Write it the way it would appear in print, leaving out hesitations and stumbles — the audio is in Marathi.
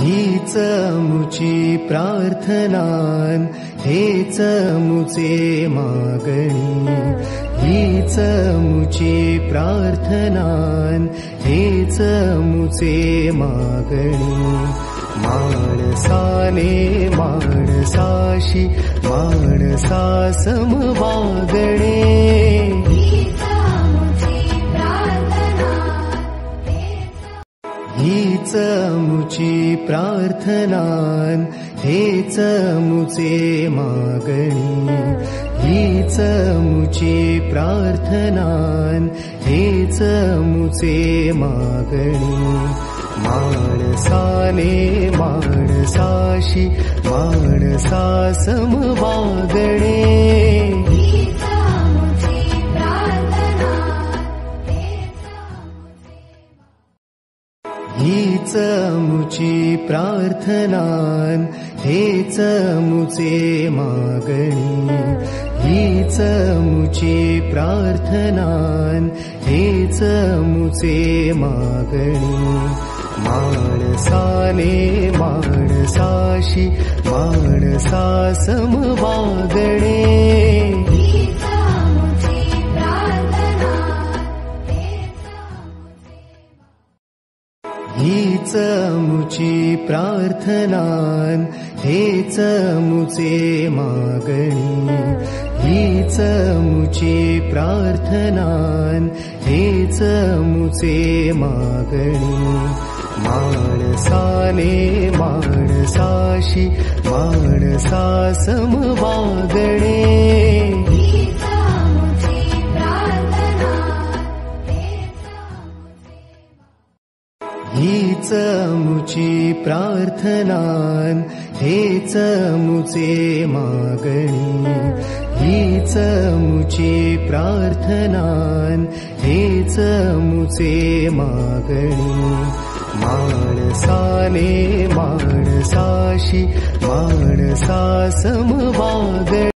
हीच मुची प्रार्थनान हेच मुचे मागणी। हीच मुची प्रार्थनान हेच मुचे मागणी। माणसाने माणसाशी माणसा सम वागणे। हीच मुची प्रार्थनान हेच मुचे मागणी। हीच मुची प्रार्थनान हेच मुचे मागणी। माणसाने माणसाशी माणसा सम वागणे। हीच मुची प्रार्थनान हेच मुचे मागणी। हीच मुची प्रार्थनान हेच मुचे मागणी। माणसाने माणसाशी माणसा सम वागणे। हीच मुची प्रार्थनान हेच मुचे मागणी। हीच मुची प्रार्थनान हेच मुचे मागणी। माणसाने माणसाशी माणसा सम वागणे। हीच मुची प्रार्थनान हेच मुचे मागणी। हीच मुची प्रार्थनान हेच मुचे मागणी। माणसाने माणसाशी माणसा सम वागणे।